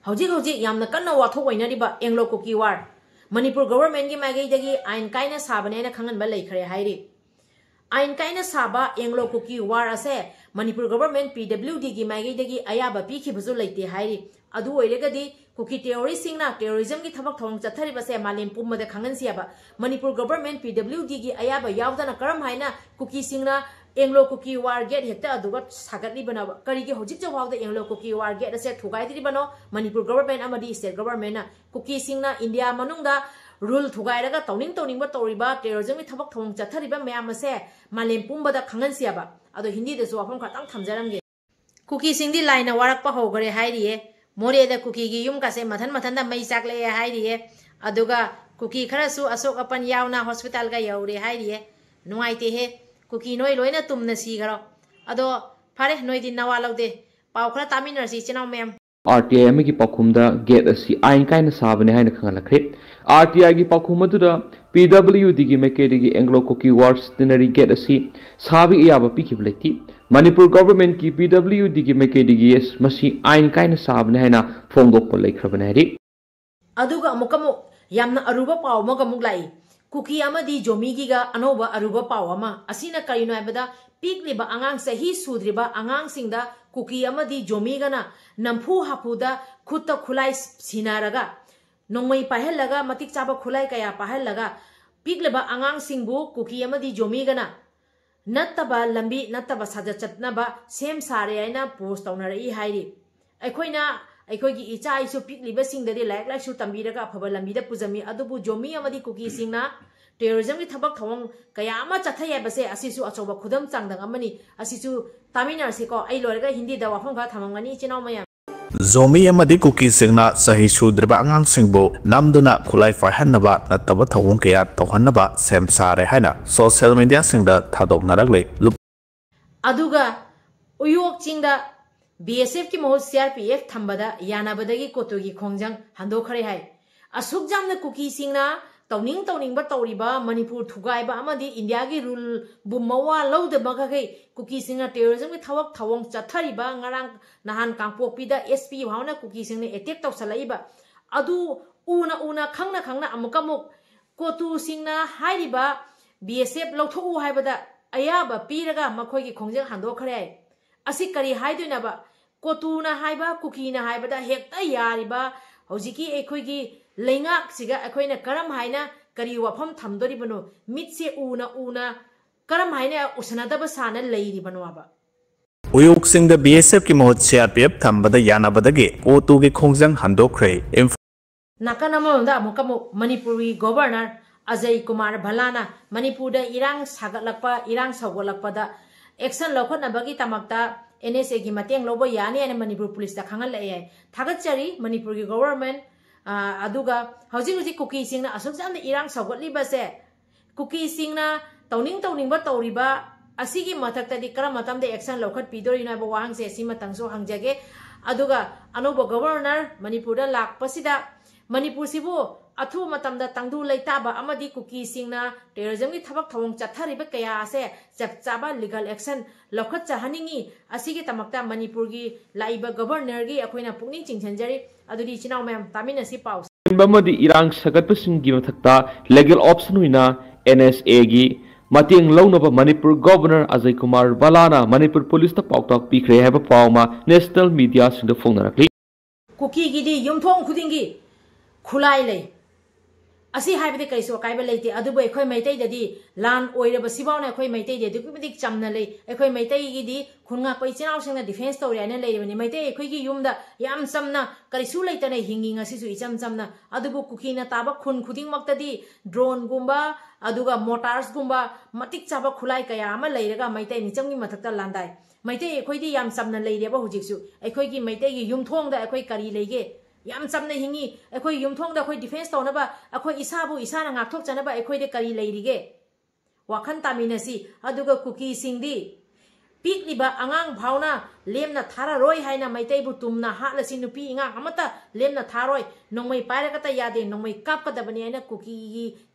हौजिक हौजिक यामना कन्ना वाथोक ओइनरिबा एंग्लो कुकी वार मणिपुर गवर्नमेंट की माइगैदगी आइन कायना साबनेना खंगनबा लेखरे हाइरि आइन कायना साबा एंग्लो कुकी वार असे मणिपुर गवर्नमेंट पीडब्ल्यूडी की माइगैदगी अयाबा पीखिबसु लेते हाइरि अदु ओइरेगदी कुकी टेरोरिस्टिंगना टेरोरिज्म की थबक थोंग चथरिबसे मालेम पुम्मदे खंगनसियाबा मणिपुर गवर्नमेंट पीडब्ल्यूडी की अयाबा यावदना करम हाइना कुकी सिंगना एंग्लो कुकी वार गेट हेक्ता अदुगा सागतलिबना करिगे हौजिक जवावदा एंग्लो कुकी वार गेट असे थुगाइदिबनो मणिपुर गवर्नमेंट अमदी स्टेट गवर्नमेंट कुकी सिंगना इंडिया मनुंगदा रूल थुगाइरगा तौनिंग तौरिबा टेरोरिज्म की थबक थोंग चथरिबा मैम असे मालेम पुम्बदा खंगनसियाबा अदो हिंदी दसु वाफम खतंग थमजरंगे कुकी सिंगदी लाइना वारकपा होगरे हाइरिये मोरेदा कुकी की युम कासे मथन मथन मई चाकले हाइरिये अदुगा कुकी खरसु अशोक अपन यावना हॉस्पिटल का यौरे हाइरिये नुआइते हे कुकी नोय लोइना तुमना सीगरो अदो फारे नोय दिन नवा लौदे पाव खरा तामिनरसी चिनाव मैम RTI की पाखुमदा गेट असी आइन कायना साबने हाइना खंगलखरे RTI की पाखुमदुदा PWD की मेकेडी एंग्लो कुकी वार सिनेरी गेट असी साबि याबा पिखिबलेती मणिपुर गवर्नमेंट की PWD की मेकेडी मसी आइन कायना साबने हाइना फोंगदोक लेखरबने हाइरि अदुगा अमुकमु यामना अरुबा पाव मगमुक लाई कुकी अमदी जोमीगीगा अनोबा अरुबा पाव अमा असिना करिनो हाइबदा पीकलिबा आंगांग सही सुद्रिबा आंगांग सिंगदा कुकी अमदी जोमीगना नंफु हाफुदा खुत्ता खुलाई सिनारगा नोंमई पाहलगा मतिक चाबा खुलाई कया पाहलगा पीकलिबा आंगांग सिंगबु कुकी अमदी जोमीगना नत्तबा लंबी नत्तबा साजा चतनबा सेम सारे आइना पोस्ट तौनरई हाइरि अखोइना अखोइगी इचा इसु पीकलिबा सिंगददि लाइक लाइसु तंबीरगा अफबा लंबीदा पुजमी अदुबु जोमी अमदी कुकी सिंगना टेरोरिज्म की थबक थोंग कया अमा चथाय बसे असिसु अचौबा खुदम चांदंग अमनी असिसु तामिनरसिको आई लोरगा हिंदी दा वाफम खा थमंगनी चिनाव मया जोमी अमदी कुकी सिंगना सही सुद्रबा आंगांग सिंगबो नामदुना खुलाई फाहनबा नतबा थवंग कया तोहनबा सेम सारे हाइना सोशल मीडिया सिंगदा थादोकनारगले अदुगा उयोक चिंगदा BSF की महु CRPF थंबदा यानाबदगी कोतोगी खोंजंग हंदोखरे हाय असुक जामना कुकी सिंगना तौनिंग तौरिबा मणिपुर थुगाइबा अमदी इंडिया की रूल बुमवा लौदबगै कुकी सिंगना टेरोरिज्म की थवक थवंग चथरिबा ngarang nahan kangpokpida SP भावना कुकी सिंगने अटैक तौसलाइबा अदु उना खंगना अमुकमुक कोतु सिंगना हाइरिबा BSF लौथोउ हाइबदा अयाबा पीरगा मखोगी खोंजंग हंदोखरे असि करी हाइदुनाबा कोतुना हाइबा कुकीना हाइबदा हेक्ता यारिबा हौजिकी एखोगी लेंगाक सिगा अखोइना करम हाइना करी वफम थमदोरिबनो मिटसे उना करम हाइना उसनादबा साना लेरिबनो आबा उयुक सिंग BSF की महु CRPF थंबदा यानाबदगी कोतु के खोंजंग हंदोखरे नाकानमोंदा अमुकमु मणिपुरी गवर्नर अजय कुमार भलाना मणिपुर इरांग सागलकपा इरांग सौगलकपदा एक्शन लौखनबगी तमक्ता NSA की मतेंग लोबो यानी अने मणिपुर पुलिस दा खंगल ले थागतचरी मणिपुर की गवर्नमेंट अदुगा हौजिक कुकी सिंगना असुक जामना इरांग सौगलिबसे कुकी सिंगना तौनिंग तौरिबा असिगी मथक्तदि करम मतमदे एक्शन लौखत पिदोरिनो बो वांगसे सिमतंगसो हंगजगे अदुगा अनोबो गवर्नर मणिपुर लाकपसिदा मणिपुर सिबो अथु मतमदा तंगदु लेताबा अमदी कुकी सिंगना टेरोरिज्म की थबक थवंग चथरिबा कया से चपचाबा लीगल एक्शन लौखत चाहनिंगी असिगी तमक्ता मणिपुर की लाइबा गवर्नर की अखोइना पुकनिंग चिंगसनजरी अदुदि चिनाव मैम तामिनसी पाउ बमदी इरांग सगतपसिंगी मथक्ता लीगल ऑप्शन हुइना NSA की मतेंग लौनबा मणिपुर गवर्नर अजय कुमार बालाना मणिपुर पुलिस ता पाउताक पिखरे हैबा पाउमा नेशनल मीडिया सिंग फोंगनरकली कुकी गिदी युमथोंग खुदिंगी खुलाई ले असी हाइबदे कैसो काइबा लेते अदुबो एखोय मैतैददि लान ओइरबा सिबावना एखोय मैतैदे दुकुबिदिक चमना ले एखोय मैतैगिदि खुनगा कोइ चिनावसिंगना डिफेंस तौरि आने लेरिबनि मैतै एखोयगी युमदा याम चमना करिसु लेतने हिंगिंग असिसु इचम चमना अदुबो कुकीना ताबा खुन खुदिंग मक्तदि ड्रोन गुंबा अदुगा मोटार्स गुंबा मतिक चाबा खुलाई कया अमा लेरगा मैतै निचमगी मथक्ता लांदाय मैतै एखोयदि याम चमना लेरेबा हुजिकसु एखोयगी मैतैगी युमथोंगदा एखोय करी लेगे याम चमना हिंगी एखोय युमथोंगदा एखोय डिफेंस तौनबा एखोय इसाबु इसाना ngaktokjanaba एखोयदे करी लेरिगे वाखन तामिनसी अदुगा कुकी सिंगदी पीकलीबा आंगांग भावना लेमना थारारोय हाइना मैतैबु तुमना हालसी नुपी इंगा अमता लेमना थारोय नोंमै पायरकता यादे नोंमै कापकदबनी आइना कुकी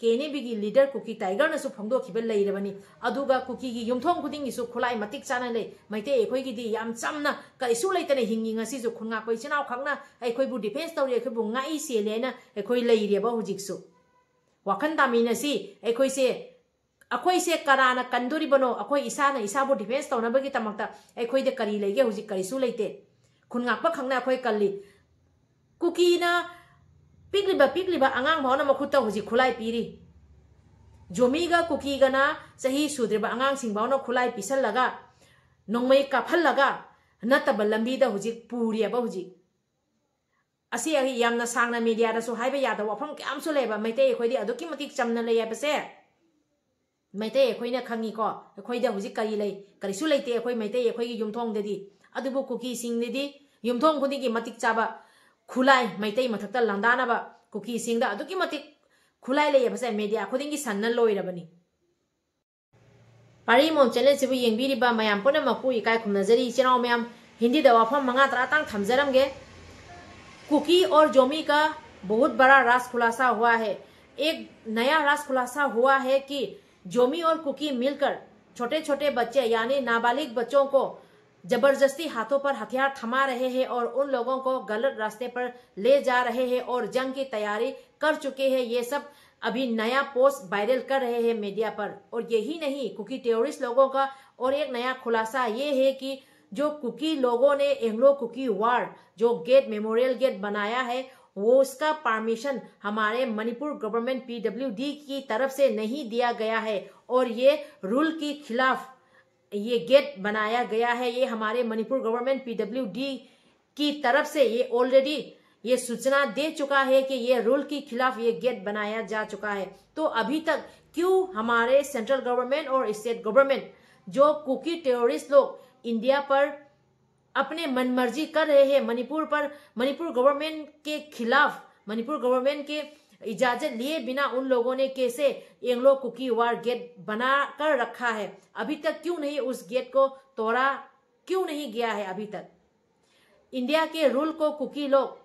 केनेबिगी लीडर कुकी टाइगर नसु फंगदोखिबे लैरबनी अदुगा कुकी गी युमथोंग खुदिंगिसु खुलाई मतिक चाना ले मैतै एखोइगिदी याम चामना कइसु लैतने हिंगी ngasiजु खुनगा कोइ चिनाव खंगना एखोइबु डिफेंस तौरि एखोइबु ngai सेलेना एखोइ लैरेबा हुजिकसु वाखन तामिनसी एखोइसे अखोइसे कराना कंदोरिबनो अखोइ इसाना इसाबु डिफेंस तौनबगी तमक्ता एखोइदे करी लैगे हुजिक करिसु लैते खुनगाप खंगना अखोइ कल्ली कुकीना पिकलिबा आंगांग भावना मखुता हुजिक खुलाई पीरी जोमीगा कुकीगना सही सुद्रिबा आंगांग सिंगबावनो खुलाई पिसलगा नोंमै काफलगा नतब लंबीदा हुजिक पूरियाबा हुजिक असी यामना सांगना मीडिया दसु हाइबा यादा वफम क्यामसु लेबा मैते एखोइदि अदुकी मतिक चमना लेयाबसे मैते एखोइना खंगी को एखोइदा हुजिक करी लै करिसु लैते एखोइ मैते एखोइगी युमथोंगदि अदुबु कुकी सिंगदि युमथोंग खुदिगी मतिक चाबा खुलाई मैते मथक्ता लंदानाबा कुकी सिंगदा अदुकी मतिक खुलाई लेयबसे मीडिया खुदिंगी सन्न लोइरबनी पारिमोम चैनल सिबु येंबिरिबा मयाम पुनमकु इकाय खुमनजरी इचनाव मयाम हिंदी दा वफम मंगा तरातांग थमजरमगे कुकी और जोमी का बहुत बड़ा राज खुलासा हुआ है। एक नया राज खुलासा हुआ है कि जोमी और कुकी मिलकर छोटे छोटे बच्चे यानी नाबालिग बच्चों को जबरदस्ती हाथों पर हथियार थमा रहे हैं और उन लोगों को गलत रास्ते पर ले जा रहे हैं और जंग की तैयारी कर चुके हैं। ये सब अभी नया पोस्ट वायरल कर रहे हैं मीडिया पर। और यही नहीं, कुकी टेररिस्ट लोगों का और एक नया खुलासा ये है कि जो कुकी लोगों ने एंग्लो कुकी वार जो गेट मेमोरियल गेट बनाया है वो उसका परमिशन हमारे मणिपुर गवर्नमेंट PWD की तरफ से नहीं दिया गया है और ये रूल के खिलाफ ये गेट बनाया गया है। ये हमारे मणिपुर गवर्नमेंट PWD की तरफ से ये ऑलरेडी ये सूचना दे चुका है कि ये रूल के खिलाफ ये गेट बनाया जा चुका है। तो अभी तक क्यों हमारे सेंट्रल गवर्नमेंट और स्टेट गवर्नमेंट जो कुकी टेररिस्ट लोग इंडिया पर अपने मनमर्जी कर रहे हैं, मणिपुर गवर्नमेंट के खिलाफ, मणिपुर गवर्नमेंट के इजाजत लिए बिना उन लोगों ने कैसे एंग्लो कुकी वार गेट बना कर रखा है, अभी तक क्यों नहीं उस गेट को तोड़ा क्यों नहीं गया है। अभी तक इंडिया के रूल को कुकी लोग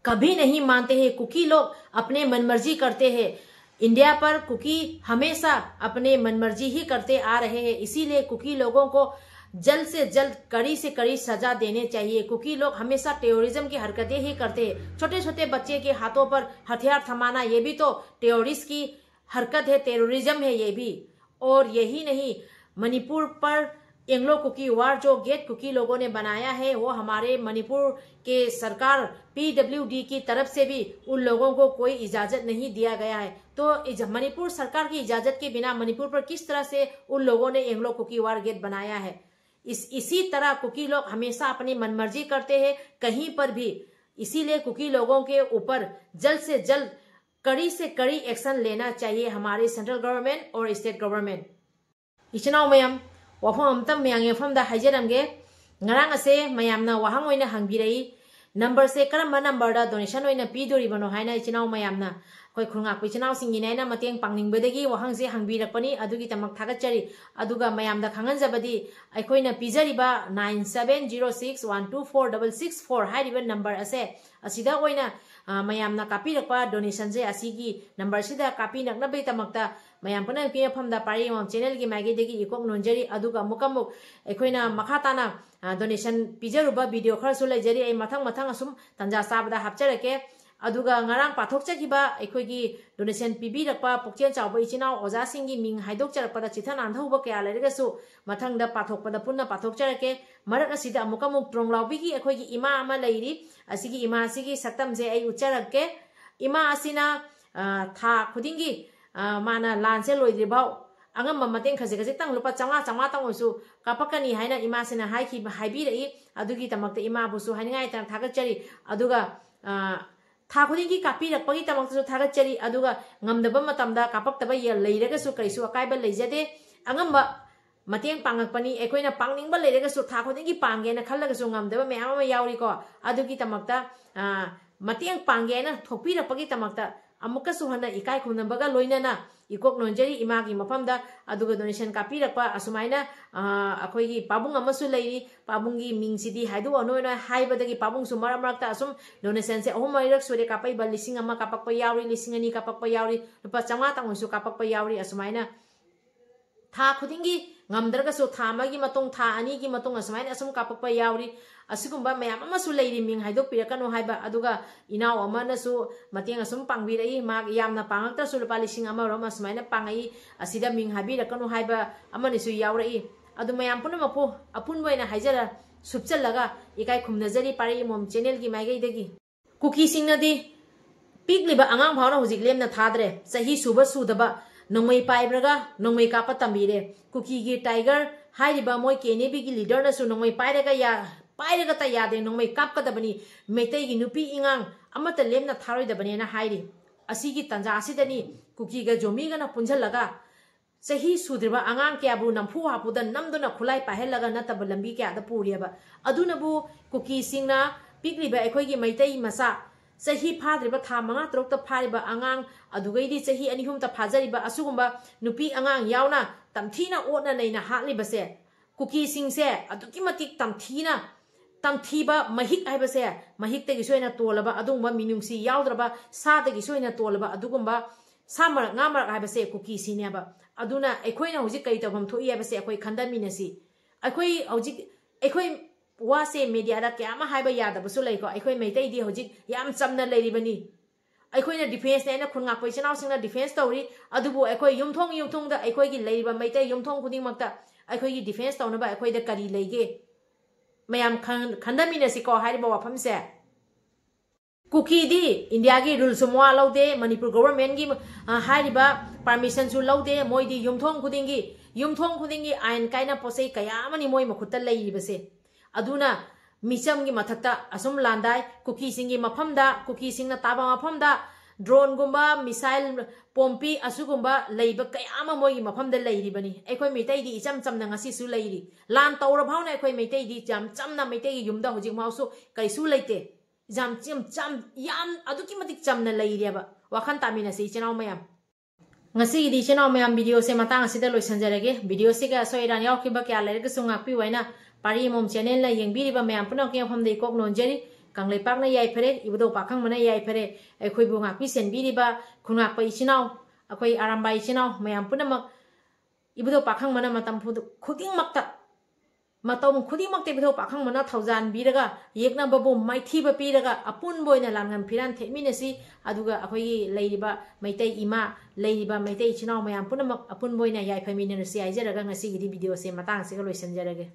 कभी नहीं मानते हैं। कुकी लोग अपने मनमर्जी करते हैं। इंडिया पर कुकी हमेशा अपने मनमर्जी ही करते आ रहे हैं। इसीलिए कुकी लोगों को जल्द से जल्द कड़ी से कड़ी सजा देने चाहिए। कुकी लोग हमेशा टेररिज्म की हरकतें ही करते हैं। छोटे छोटे बच्चे के हाथों पर हथियार थमाना ये भी तो टेररिस्ट की हरकत है, टेररिज्म है ये भी। और यही नहीं, मणिपुर पर एंग्लो कुकी वार जो गेट कुकी लोगों ने बनाया है वो हमारे मणिपुर के सरकार PWD की तरफ से भी उन लोगों को कोई इजाजत नहीं दिया गया है। तो मणिपुर सरकार की इजाजत के बिना मणिपुर पर किस तरह से उन लोगों ने एंग्लो कुकी वार गेट बनाया है। इसी तरह कुकी लोग हमेशा अपनी मनमर्जी करते हैं कहीं पर भी। इसीलिए कुकी लोगों के ऊपर जल्द से जल्द कड़ी से कड़ी एक्शन लेना चाहिए हमारे सेंट्रल गवर्नमेंट और स्टेट गवर्नमेंट। इचनाव मयाम वफम अमतम मयांगेफमदा हाइजरमगे ngarang ase mayamna wahang oina hangbirai number se karamba number da donation oina pidoribano haina ichinaw mayamna koi khurngak pichinaw singi naina mateng pangningbedagi wahang se hangbirakpani adugi tamak thagachari aduga mayamda khanganjabadi aikoina pijariba 9706124664 hairiba number ase asida oina mayamna kapirakpa donation je asigi number sida kapinaknabai tamakta mayam pana pfamda pari mom channel gi magi degi ikok nonjari aduga mukamuk aikoina makhatana donation pijaruba video khar su lejari ai mathang asum tanja sabda hapcharake aduga ngarang pathokchakiba aikoigi donation pibirakpa pokchen chawba ichinaw oja singi ming haidok charakpada chithan andhauba kya lairegasu mathangda pathokpada punna pathokcharake marak asida mukamuk tronglawbi gi aikoigi ima ama lairi asigi ima asigi saktamje ai ucharake ima asina tha khudingi mana lanse loidribau angam mamateng khase tang lupa changa tang osu kapakani haina ima sina haiki haibi rei adugi tamakta ima busu haingai tang thagachari aduga tha khudingi kapi rakpagi tamakta su thagachari aduga ngamdaba matamda kapaktaba ye leiraga su kaisu akaiba leijade angam mateng pangakpani ekoina pangningba leiraga su tha khudingi panggena khallaga su ngamdaba me ama yauri ko adugi tamakta mateng panggena thokpi rakpagi tamakta अमुकसु हन्ना इकाई खुमनबगा लोइनना इकोक नोंजरी Imangi मफमदा अदुगा donation कापीरकपा असुमाइना अखोइगी पाबुंग अमसु Larry पाबुंगी मिंगसिदी हाइदु अनोइना हाइबदगी पाबुंगसु मरमरकता assume donation से अहुम मरिरक सुरे कापैबा लिसिंग अमा कापकपा यावरी लिसिंग अनि कापकपा यावरी रुपा 500 तांगसु कापकपा यावरी असुमाइना था खुदिंगी ngamdragasu thamagi matong tha ani gi matong asmain asum kapakpa yauri asigumba mayam amasu leiri ming haidok pirakanu haiba aduga inaw amana su matiang asum pangbirai mag yamna pangakta su lupa lising ama rom asmaina pangai asida ming habirakanu haiba amani su yaurai adu mayam puna mapu apun boina haijara subchalaga ikai khumnajari pari mom channel gi maigai degi kuki singnadi pigliba angang bhauna hujik lemna thadre sahi suba sudaba नोंमै पाइब्रगा नोंमै कापा तंबीरे cookie गी tiger हाइरिबा मोय केनेबी गी leader नसु नोंमै पाइरगा ता यादे नोंमै कापकदबनी मेतै गी नुपी इंगांग अमत Lemna थारोइदबनी ना हाइरि असिगी तंजा असिदनी cookie गा जोमीगा ना पुंझलगा सही सुद्रिबा अंगांग क्याबु नमफु हापुदा नमदुना खुलाई पाहेलगा नतब लंबी क्यादा पुरियबा अदुनबु कुकी सिंगना पिग्लिबा एखोइगी मेतै मसा सही फाद्रिबा था मंगा तरोक्ता फारिबा अंगांग अदुगैदी सही अनिहुमता फाजरिबा असुगुंबा नुपी अंगांग यावना तमथीना ओटना नैना हालिबसे कुकी सिंगसे अदुकी मतिक तमथीबा महिक हाइबसे महिकतगी सोइना तोलबा अदुंबा मिनुंगसी यावद्रबा सादगी सोइना तोलबा अदुगुंबा सामर ngamar हाइबसे कुकी सिनेबा अदुना एखोइना हुजिक कै तबम थोइ हाइबसे एखोइ खंदामिनसी एखोइ हुजिक एखोइ वासे मीडिया दा क्या मा हाइबा यादबसु लैको एखोइ मैतै दि होजिक याम चमना लैरिबनी एखोइना डिफेंस नेना खुनगा पैसनाव सिंगना डिफेंस तौरी अदुबु एखोइ युमथोंग दा एखोइगी लैरिबा मैतै युमथोंग खुदिंग मक्ता एखोइगी डिफेंस तौनबा एखोइदा करी लैगे मयाम खंदमिनसी को हाइबा वाफम से कुकी दी इंडिया की रूल सुमवा लौदे मणिपुर गवर्नमेंट की हाइबा परमिशन सु लौदे मोइदी युमथोंग खुदिंगी आइन काइना पोसै कयामनी मोइ मखुत्ता लैरिबसे अदुना मिचम की मथक्ता असुम लांदाय कुकी सिंगी मफमदा कुकी सिंगना ताबा मफमदा ड्रोन गुंबा मिसाइल पोम्पी असुगुंबा लैब कयामा मोगी मफमदा लैरिबनी एखोइ मितै दी इचम चमना ngasi सु लैरि लान तौर भावना एखोइ मितै दी जम चमना मितै गी युमदा होजिक माउसु कैसु लैते जम चम याम अदुकी मतिक चमना लैरिबा वाखन तामिनसि चनाव मयाम ngasi di channel mayam video se matang asida loisanjarage video se ga soiran yakiba kya lairga sungakpi waina pari mom channel la yengbiriba mayam punak ke pham dei kok nonjeri kanglei pak na yai phare ibudo pakhang mana yai phare ekhoi bu ngakpi senbiriba khungak pai chinaw akhoi arambai chinaw mayam punamak ibudo pakhang mana matam khuding makta matom khuding makte ibudo pakhang mana thaujan biraga yekna babu maithiba piraga apun boina langan phiran theminasi aduga akhoi leiriba maitai ima leiriba maitai chinaw mayam punamak apun boina yai phaminasi aijaraga ngasi gi video se matang se ga loisanjarage